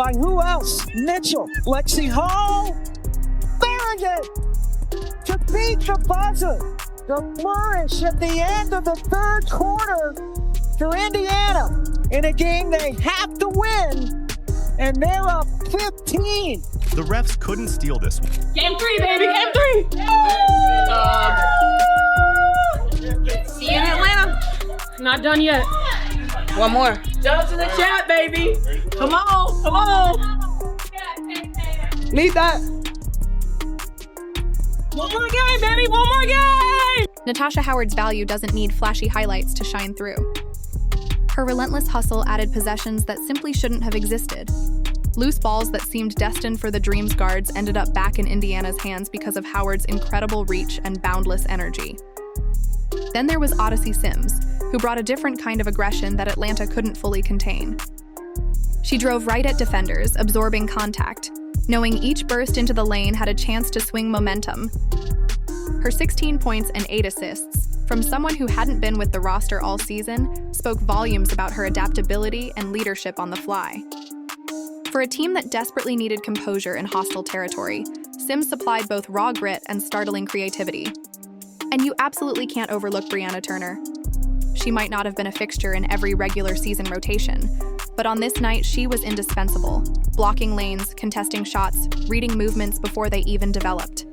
by who else? Mitchell, Lexie Hull, Farragut to beat the buzzer. The flourish at the end of the third quarter for Indiana in a game they have to win, and they're up 15. The refs couldn't steal this one. Game 3, baby, game 3! See you in Atlanta. Not done yet. One more. Jump to the chat, baby. Come on, come on. Need that. One more game, baby, one more game! Natasha Howard's value doesn't need flashy highlights to shine through. Her relentless hustle added possessions that simply shouldn't have existed. Loose balls that seemed destined for the Dreams guards ended up back in Indiana's hands because of Howard's incredible reach and boundless energy. Then there was Odyssey Sims, who brought a different kind of aggression that Atlanta couldn't fully contain. She drove right at defenders, absorbing contact, knowing each burst into the lane had a chance to swing momentum. Her 16 points and 8 assists, from someone who hadn't been with the roster all season, spoke volumes about her adaptability and leadership on the fly. For a team that desperately needed composure in hostile territory, Sims supplied both raw grit and startling creativity. And you absolutely can't overlook Brianna Turner. She might not have been a fixture in every regular season rotation, but on this night she was indispensable, blocking lanes, contesting shots, reading movements before they even developed.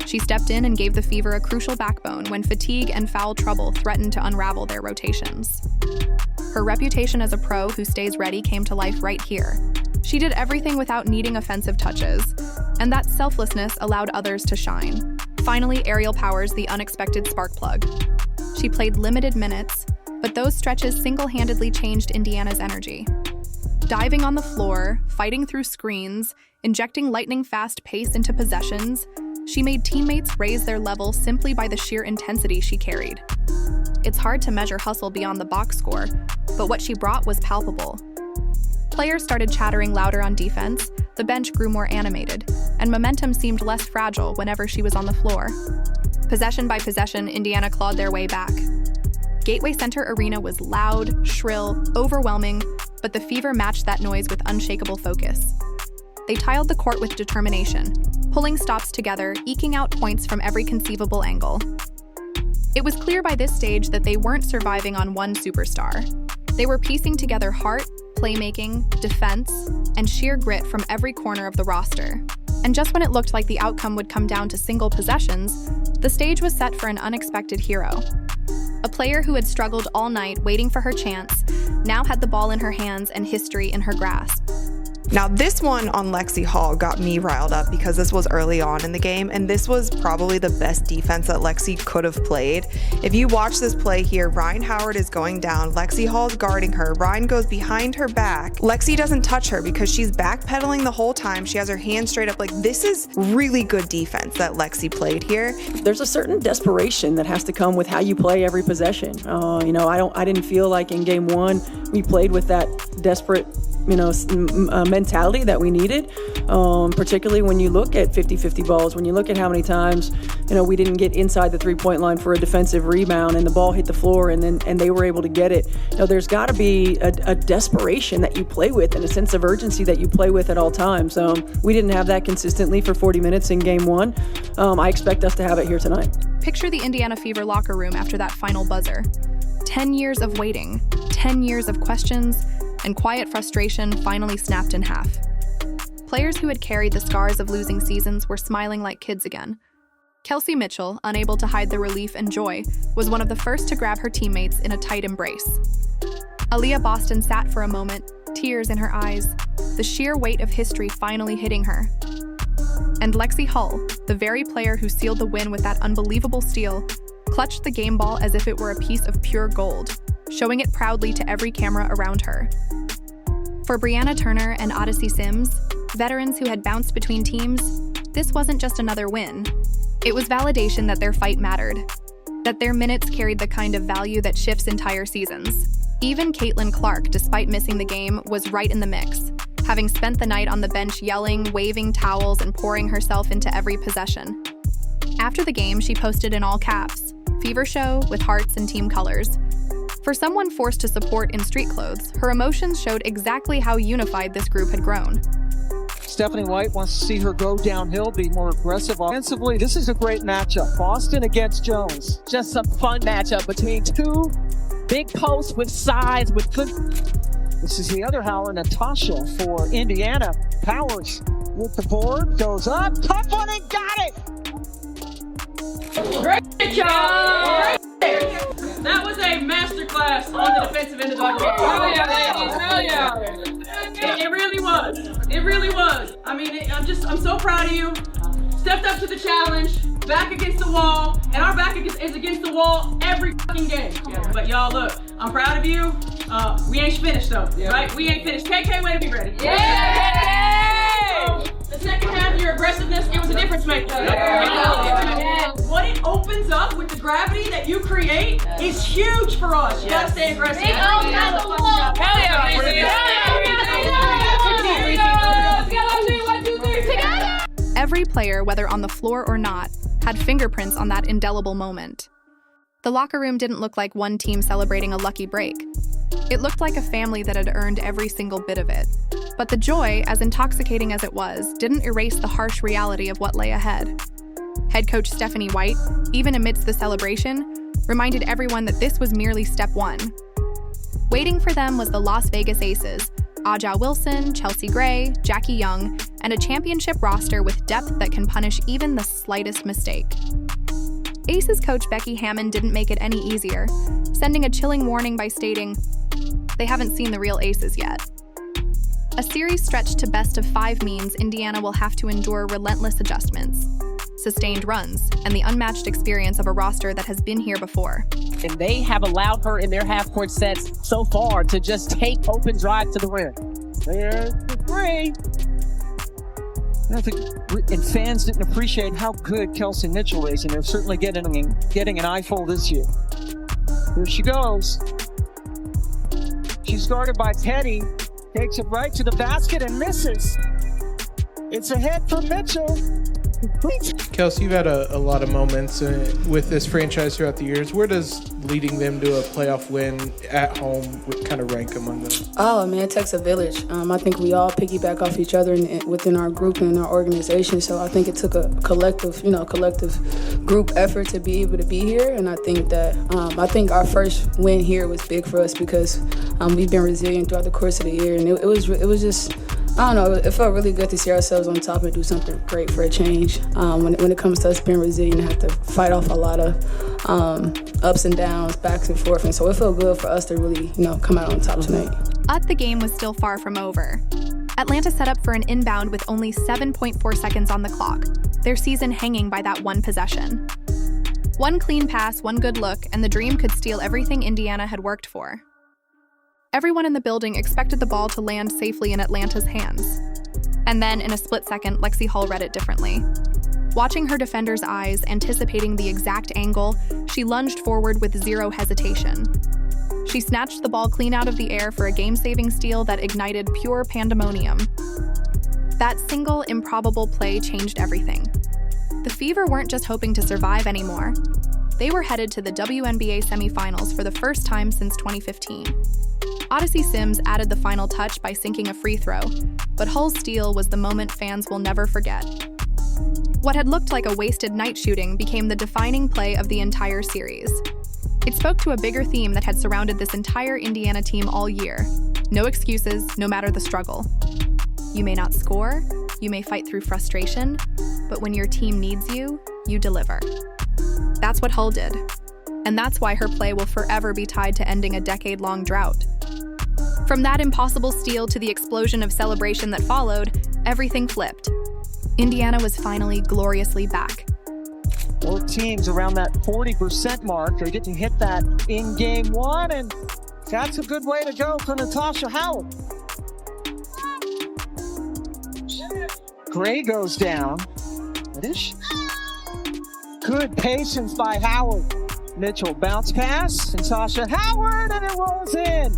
She stepped in and gave the Fever a crucial backbone when fatigue and foul trouble threatened to unravel their rotations. Her reputation as a pro who stays ready came to life right here. She did everything without needing offensive touches, and that selflessness allowed others to shine. Finally, Ariel Powers, the unexpected spark plug. She played limited minutes, but those stretches single-handedly changed Indiana's energy. Diving on the floor, fighting through screens, injecting lightning-fast pace into possessions, she made teammates raise their level simply by the sheer intensity she carried. It's hard to measure hustle beyond the box score, but what she brought was palpable. Players started chattering louder on defense, the bench grew more animated, and momentum seemed less fragile whenever she was on the floor. Possession by possession, Indiana clawed their way back. Gateway Center Arena was loud, shrill, overwhelming, but the Fever matched that noise with unshakable focus. They tiled the court with determination, pulling stops together, eking out points from every conceivable angle. It was clear by this stage that they weren't surviving on one superstar. They were piecing together heart, playmaking, defense, and sheer grit from every corner of the roster. And just when it looked like the outcome would come down to single possessions, the stage was set for an unexpected hero. A player who had struggled all night waiting for her chance now had the ball in her hands and history in her grasp. Now this one on Lexie Hull got me riled up because this was early on in the game, and this was probably the best defense that Lexie could have played. If you watch this play here, Ryan Howard is going down, Lexie Hull's guarding her, Ryan goes behind her back, Lexie doesn't touch her because she's backpedaling the whole time, she has her hands straight up. Like, this is really good defense that Lexie played here. There's a certain desperation that has to come with how you play every possession. I didn't feel like in game one we played with that desperate mentality that we needed, particularly when you look at 50-50 balls, when you look at how many times, we didn't get inside the three-point line for a defensive rebound and the ball hit the floor and they were able to get it. There's got to be a desperation that you play with and a sense of urgency that you play with at all times. We didn't have that consistently for 40 minutes in game one. I expect us to have it here tonight. Picture the Indiana Fever locker room after that final buzzer. 10 years of waiting, 10 years of questions, and quiet frustration finally snapped in half. Players who had carried the scars of losing seasons were smiling like kids again. Kelsey Mitchell, unable to hide the relief and joy, was one of the first to grab her teammates in a tight embrace. Aliyah Boston sat for a moment, tears in her eyes, the sheer weight of history finally hitting her. And Lexie Hull, the very player who sealed the win with that unbelievable steal, clutched the game ball as if it were a piece of pure gold, showing it proudly to every camera around her. For Brianna Turner and Odyssey Sims, veterans who had bounced between teams, this wasn't just another win. It was validation that their fight mattered, that their minutes carried the kind of value that shifts entire seasons. Even Caitlin Clark, despite missing the game, was right in the mix, having spent the night on the bench yelling, waving towels, and pouring herself into every possession. After the game, she posted in all caps, "Fever Show with hearts and team colors." For someone forced to support in street clothes, her emotions showed exactly how unified this group had grown. Stephanie White wants to see her go downhill, be more aggressive offensively. This is a great matchup. Boston against Jones. Just a fun matchup between two big posts with size, with good. This is the other Howler, Natasha, for Indiana. Powers with the board, goes up, tough one, and got it! Great job! That was a masterclass on the defensive end of the game. Hell yeah, ladies. Hell yeah. It really was. It really was. I mean, I'm so proud of you. Stepped up to the challenge, back against the wall, and our back is against the wall every fucking game. But y'all, look, I'm proud of you. We ain't finished though, right? We ain't finished. KK, way to be ready. The second half of your aggressiveness, it was a difference maker. What it opens up with the gravity that you create is huge for us. You gotta stay aggressive. Hell yeah! Every player, whether on the floor or not, had fingerprints on that indelible moment. The locker room didn't look like one team celebrating a lucky break. It looked like a family that had earned every single bit of it. But the joy, as intoxicating as it was, didn't erase the harsh reality of what lay ahead. Head coach Stephanie White, even amidst the celebration, reminded everyone that this was merely step one. Waiting for them was the Las Vegas Aces, Aja Wilson, Chelsea Gray, Jackie Young, and a championship roster with depth that can punish even the slightest mistake. Aces coach Becky Hammond didn't make it any easier, sending a chilling warning by stating, "They haven't seen the real Aces yet." A series stretched to best of 5 means Indiana will have to endure relentless adjustments, sustained runs, and the unmatched experience of a roster that has been here before. And they have allowed her in their half-court sets so far to just take open drive to the rim. There's the three. I don't think, and fans didn't appreciate how good Kelsey Mitchell is, and they're certainly getting an eyeful this year. Here she goes. She's guarded by Petty, takes it right to the basket and misses. It's a hit for Mitchell. Kelsey, you've had a lot of moments with this franchise throughout the years. Where does leading them to a playoff win at home kind of rank among them? Oh, man, it takes a village. I think we all piggyback off each other within our group and in our organization. So I think it took a collective group effort to be able to be here. And I think that I think our first win here was big for us because we've been resilient throughout the course of the year, and it was just. I don't know, it felt really good to see ourselves on top and do something great for a change. When it comes to us being resilient, have to fight off a lot of ups and downs, backs and forth. And so it felt good for us to really, come out on top tonight. But the game was still far from over. Atlanta set up for an inbound with only 7.4 seconds on the clock, their season hanging by that one possession. One clean pass, one good look, and the Dream could steal everything Indiana had worked for. Everyone in the building expected the ball to land safely in Atlanta's hands. And then, in a split second, Lexie Hull read it differently. Watching her defender's eyes, anticipating the exact angle, she lunged forward with zero hesitation. She snatched the ball clean out of the air for a game-saving steal that ignited pure pandemonium. That single, improbable play changed everything. The Fever weren't just hoping to survive anymore. They were headed to the WNBA Semifinals for the first time since 2015. Odyssey Sims added the final touch by sinking a free throw, but Hull's steal was the moment fans will never forget. What had looked like a wasted night shooting became the defining play of the entire series. It spoke to a bigger theme that had surrounded this entire Indiana team all year. No excuses, no matter the struggle. You may not score, you may fight through frustration, but when your team needs you, you deliver. That's what Hull did. And that's why her play will forever be tied to ending a decade-long drought. From that impossible steal to the explosion of celebration that followed, everything flipped. Indiana was finally gloriously back. Both teams around that 40% mark. They didn't hit that in game one, and that's a good way to go for Natasha Howell. Gray goes down. What is she? Good patience by Howard. Mitchell bounce pass, Natasha Howard, and it rolls in.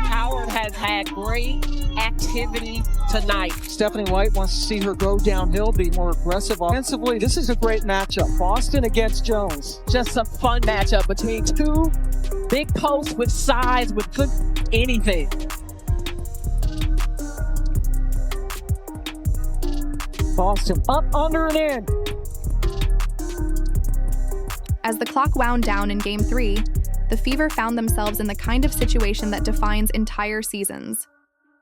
Howard has had great activity tonight. Stephanie White wants to see her go downhill, be more aggressive offensively. This is a great matchup. Boston against Jones. Just a fun matchup between two Big post with size, with good anything. Boston up, under, and in. As the clock wound down in Game 3, the Fever found themselves in the kind of situation that defines entire seasons.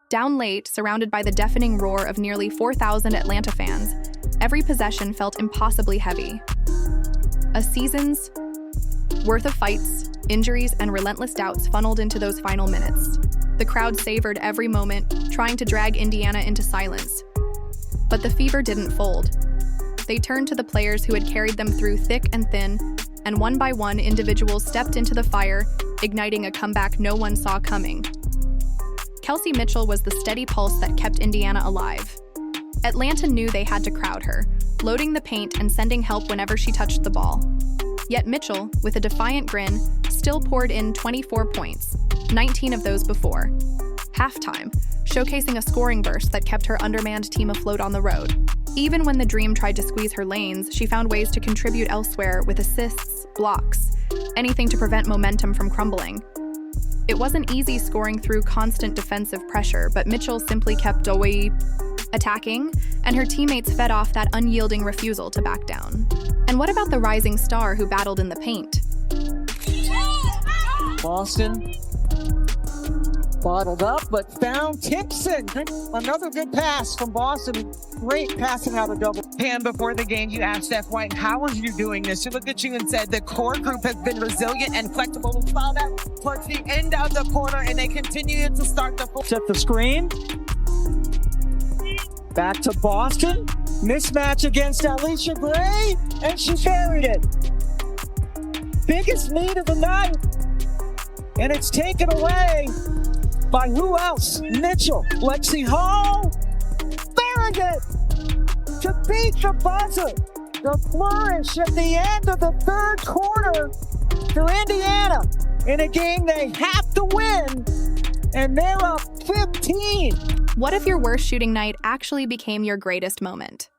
Down late, surrounded by the deafening roar of nearly 4,000 Atlanta fans, every possession felt impossibly heavy. A season's worth of fights, injuries, and relentless doubts funneled into those final minutes. The crowd savored every moment, trying to drag Indiana into silence. But the Fever didn't fold. They turned to the players who had carried them through thick and thin, and one by one, individuals stepped into the fire, igniting a comeback no one saw coming. Kelsey Mitchell was the steady pulse that kept Indiana alive. Atlanta knew they had to crowd her, loading the paint and sending help whenever she touched the ball. Yet Mitchell, with a defiant grin, still poured in 24 points, 19 of those before halftime, showcasing a scoring burst that kept her undermanned team afloat on the road. Even when the Dream tried to squeeze her lanes, she found ways to contribute elsewhere with assists, blocks, anything to prevent momentum from crumbling. It wasn't easy scoring through constant defensive pressure, but Mitchell simply kept attacking, and her teammates fed off that unyielding refusal to back down. And what about the rising star who battled in the paint? Boston bottled up, but found Timpson. Another good pass from Boston. Great passing out of double. Pam, before the game, you asked Steph White, how are you doing this? She looked at you and said, the core group has been resilient and flexible. We saw that towards the end of the quarter, and they continue to start the full. Set the screen. Back to Boston. Mismatch against Alicia Gray, and she buried it. Biggest lead of the night, and it's taken away by who else? Mitchell. Lexie Hull. Very good. To beat the buzzer. The flourish at the end of the third quarter for Indiana in a game they have to win, and they're up 15. What if your worst shooting night actually became your greatest moment?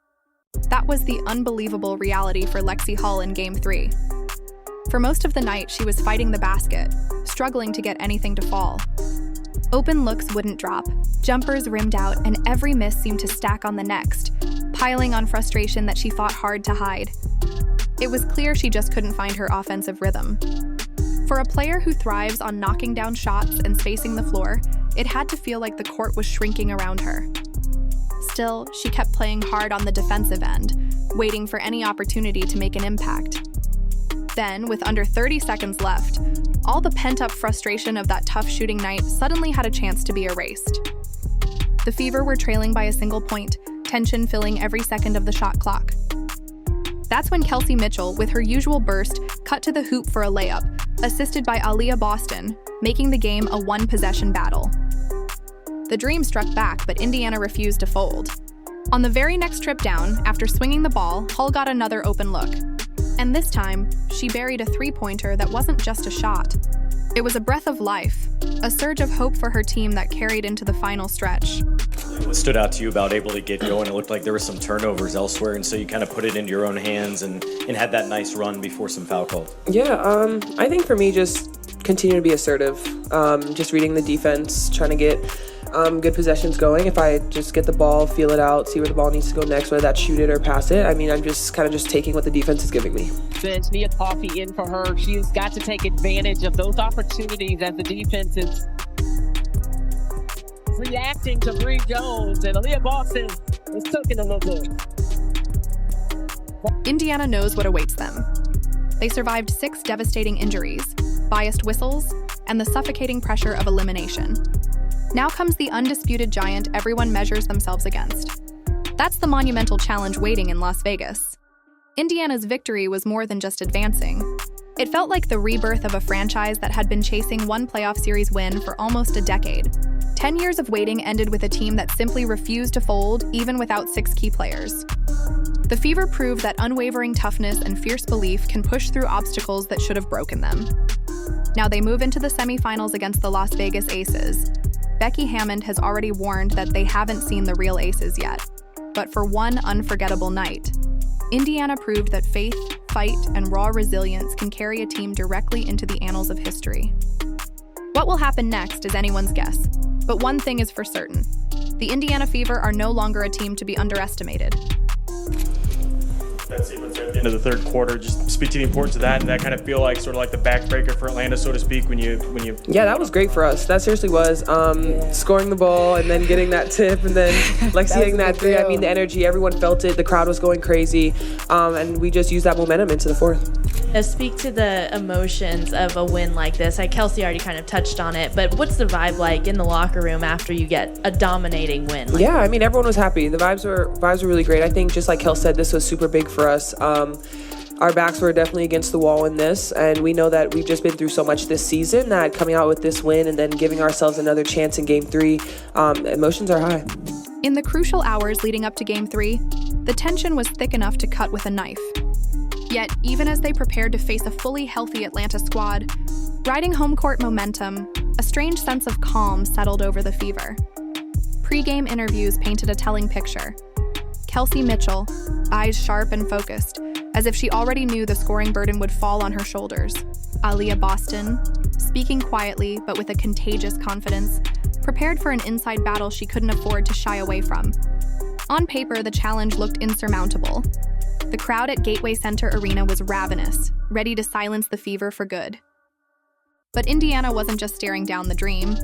That was the unbelievable reality for Lexie Hull in Game 3. For most of the night, she was fighting the basket, struggling to get anything to fall. Open looks wouldn't drop, jumpers rimmed out, and every miss seemed to stack on the next, piling on frustration that she fought hard to hide. It was clear she just couldn't find her offensive rhythm. For a player who thrives on knocking down shots and spacing the floor, it had to feel like the court was shrinking around her. Still, she kept playing hard on the defensive end, waiting for any opportunity to make an impact. Then, with under 30 seconds left, all the pent-up frustration of that tough shooting night suddenly had a chance to be erased. The Fever were trailing by a single point, tension filling every second of the shot clock. That's when Kelsey Mitchell, with her usual burst, cut to the hoop for a layup, assisted by Aliyah Boston, making the game a one-possession battle. The Dream struck back, but Indiana refused to fold. On the very next trip down, after swinging the ball, Hull got another open look. And this time, she buried a three-pointer that wasn't just a shot. It was a breath of life, a surge of hope for her team that carried into the final stretch. What stood out to you about able to get going? It looked like there were some turnovers elsewhere, and so you kind of put it into your own hands and had that nice run before some foul calls. Yeah, I think for me, just continue to be assertive. Just reading the defense, trying to get good possessions going. If I just get the ball, feel it out, see where the ball needs to go next, whether that's shoot it or pass it. I mean, I'm just kind of just taking what the defense is giving me. Since Nia Coffey in for her, she's got to take advantage of those opportunities as the defense is reacting to Bree Jones, and Aliyah Boston is taking a little bit. Indiana knows what awaits them. They survived 6 devastating injuries, biased whistles, and the suffocating pressure of elimination. Now comes the undisputed giant everyone measures themselves against. That's the monumental challenge waiting in Las Vegas. Indiana's victory was more than just advancing. It felt like the rebirth of a franchise that had been chasing one playoff series win for almost a decade. 10 years of waiting ended with a team that simply refused to fold, even without 6 key players. The Fever proved that unwavering toughness and fierce belief can push through obstacles that should have broken them. Now they move into the semifinals against the Las Vegas Aces. Becky Hammond has already warned that they haven't seen the real Aces yet. But for one unforgettable night, Indiana proved that faith, fight, and raw resilience can carry a team directly into the annals of history. What will happen next is anyone's guess, but one thing is for certain. The Indiana Fever are no longer a team to be underestimated. That sequence at the end of the third quarter, just speak to the importance of that, and that kind of feel like sort of like the backbreaker for Atlanta, so to speak, when you. Yeah, that was great for us. That seriously was. Scoring the ball and then getting that tip and then Lexie hitting that three. I mean, the energy, everyone felt it. The crowd was going crazy, and we just used that momentum into the fourth. Speak to the emotions of a win like this. Kelsey already kind of touched on it, but what's the vibe like in the locker room after you get a dominating win? Yeah, I mean, everyone was happy. The vibes were really great. I think, just like Kel said, this was super big for us. Our backs were definitely against the wall in this, and we know that we've just been through so much this season that coming out with this win and then giving ourselves another chance in Game 3, emotions are high. In the crucial hours leading up to Game 3, the tension was thick enough to cut with a knife. Yet, even as they prepared to face a fully healthy Atlanta squad, riding home court momentum, a strange sense of calm settled over the Fever. Pre-game interviews painted a telling picture. Kelsey Mitchell, eyes sharp and focused, as if she already knew the scoring burden would fall on her shoulders. Aliyah Boston, speaking quietly but with a contagious confidence, prepared for an inside battle she couldn't afford to shy away from. On paper, the challenge looked insurmountable. The crowd at Gateway Center Arena was ravenous, ready to silence the Fever for good. But Indiana wasn't just staring down the dream.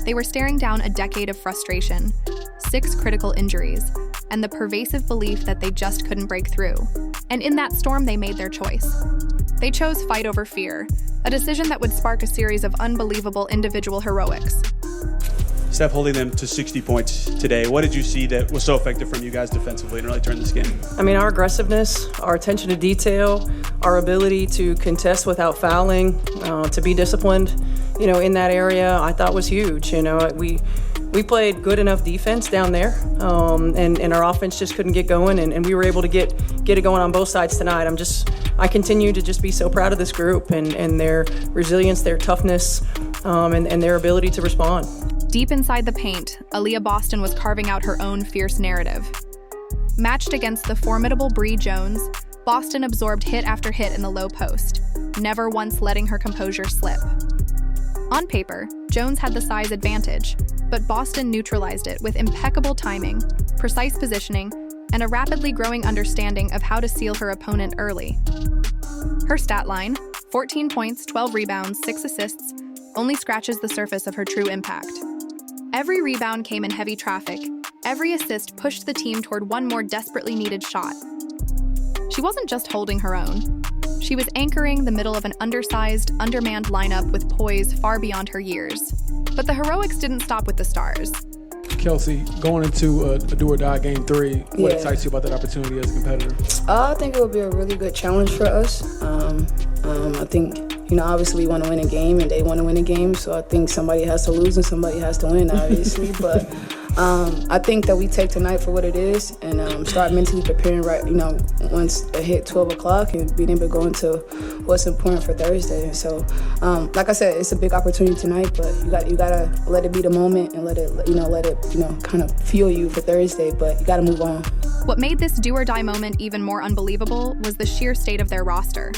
They were staring down a decade of frustration, 6 critical injuries, and the pervasive belief that they just couldn't break through. And in that storm, they made their choice. They chose fight over fear, a decision that would spark a series of unbelievable individual heroics. Steph holding them to 60 points today. What did you see that was so effective from you guys defensively and really turned this game? I mean, our aggressiveness, our attention to detail, our ability to contest without fouling, to be disciplined, in that area, I thought was huge. We played good enough defense down there, and our offense just couldn't get going, and we were able to get it going on both sides tonight. I continue to just be so proud of this group and their resilience, their toughness, and their ability to respond. Deep inside the paint, Aliyah Boston was carving out her own fierce narrative. Matched against the formidable Bree Jones, Boston absorbed hit after hit in the low post, never once letting her composure slip. On paper, Jones had the size advantage, but Boston neutralized it with impeccable timing, precise positioning, and a rapidly growing understanding of how to seal her opponent early. Her stat line, 14 points, 12 rebounds, 6 assists, only scratches the surface of her true impact. Every rebound came in heavy traffic. Every assist pushed the team toward one more desperately needed shot. She wasn't just holding her own. She was anchoring the middle of an undersized, undermanned lineup with poise far beyond her years. But the heroics didn't stop with the stars. Kelsey, going into a do-or-die Game 3, what excites you about that opportunity as a competitor? I think it will be a really good challenge for us. I think, obviously we want to win a game and they want to win a game, so I think somebody has to lose and somebody has to win, obviously. But I think that we take tonight for what it is and start mentally preparing once it hit 12 o'clock and being able to go into what's important for Thursday. So, like I said, it's a big opportunity tonight, but you gotta let it be the moment and let it kind of fuel you for Thursday, but you gotta move on. What made this do-or-die moment even more unbelievable was the sheer state of their roster.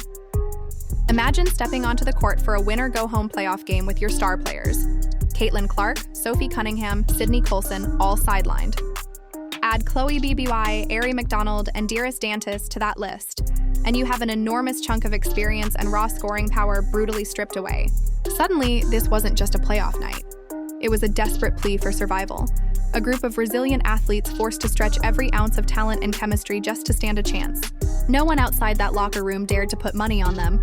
Imagine stepping onto the court for a win-or-go-home playoff game with your star players. Caitlin Clark, Sophie Cunningham, Sydney Colson, all sidelined. Add Chloe BBY, Ari McDonald, and Dearest Dantis to that list, and you have an enormous chunk of experience and raw scoring power brutally stripped away. Suddenly, this wasn't just a playoff night. It was a desperate plea for survival. A group of resilient athletes forced to stretch every ounce of talent and chemistry just to stand a chance. No one outside that locker room dared to put money on them.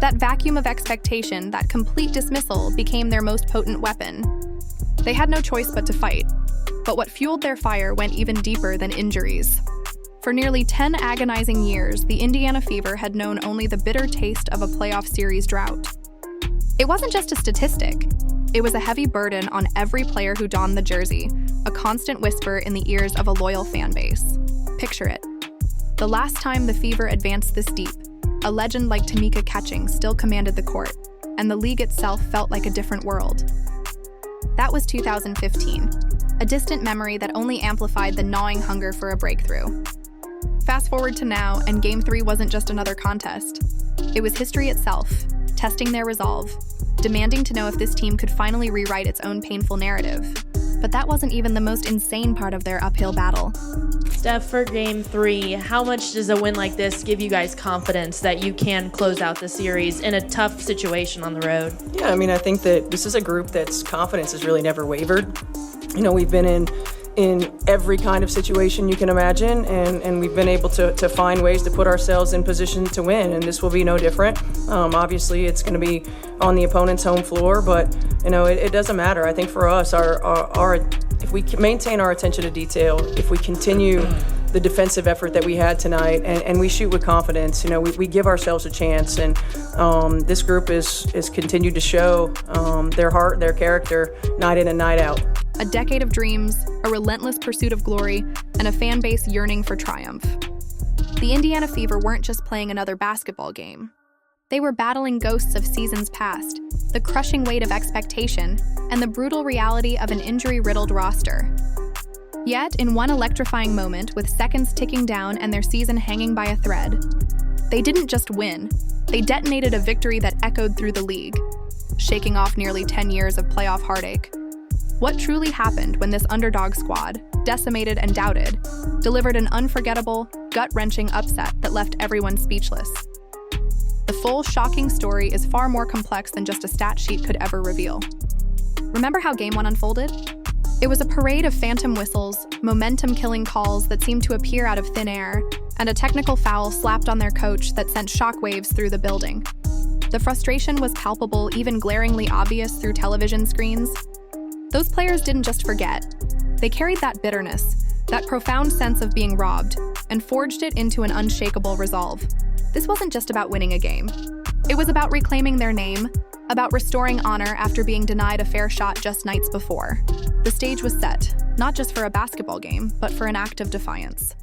That vacuum of expectation, that complete dismissal, became their most potent weapon. They had no choice but to fight. But what fueled their fire went even deeper than injuries. For nearly 10 agonizing years, the Indiana Fever had known only the bitter taste of a playoff series drought. It wasn't just a statistic. It was a heavy burden on every player who donned the jersey, a constant whisper in the ears of a loyal fan base. Picture it. The last time the Fever advanced this deep, a legend like Tamika Catching still commanded the court, and the league itself felt like a different world. That was 2015, a distant memory that only amplified the gnawing hunger for a breakthrough. Fast forward to now, and Game 3 wasn't just another contest. It was history itself, testing their resolve, demanding to know if this team could finally rewrite its own painful narrative. But that wasn't even the most insane part of their uphill battle. Steph, for Game 3, how much does a win like this give you guys confidence that you can close out the series in a tough situation on the road? Yeah, I mean, I think that this is a group that's confidence has really never wavered. You know, we've been in every kind of situation you can imagine, and we've been able to find ways to put ourselves in position to win, and this will be no different. Obviously, it's going to be on the opponent's home floor, but, you know, it doesn't matter. I think for us, our if we maintain our attention to detail, if we continue the defensive effort that we had tonight, and we shoot with confidence, you know, we give ourselves a chance, and this group is continued to show their heart, their character, night in and night out. A decade of dreams, a relentless pursuit of glory, and a fan base yearning for triumph. The Indiana Fever weren't just playing another basketball game. They were battling ghosts of seasons past, the crushing weight of expectation, and the brutal reality of an injury-riddled roster. Yet, in one electrifying moment, with seconds ticking down and their season hanging by a thread, they didn't just win, they detonated a victory that echoed through the league, shaking off nearly 10 years of playoff heartache. What truly happened when this underdog squad, decimated and doubted, delivered an unforgettable, gut-wrenching upset that left everyone speechless? The full, shocking story is far more complex than just a stat sheet could ever reveal. Remember how Game 1 unfolded? It was a parade of phantom whistles, momentum-killing calls that seemed to appear out of thin air, and a technical foul slapped on their coach that sent shockwaves through the building. The frustration was palpable, even glaringly obvious through television screens. Those players didn't just forget. They carried that bitterness, that profound sense of being robbed, and forged it into an unshakable resolve. This wasn't just about winning a game. It was about reclaiming their name, about restoring honor after being denied a fair shot just nights before. The stage was set, not just for a basketball game, but for an act of defiance.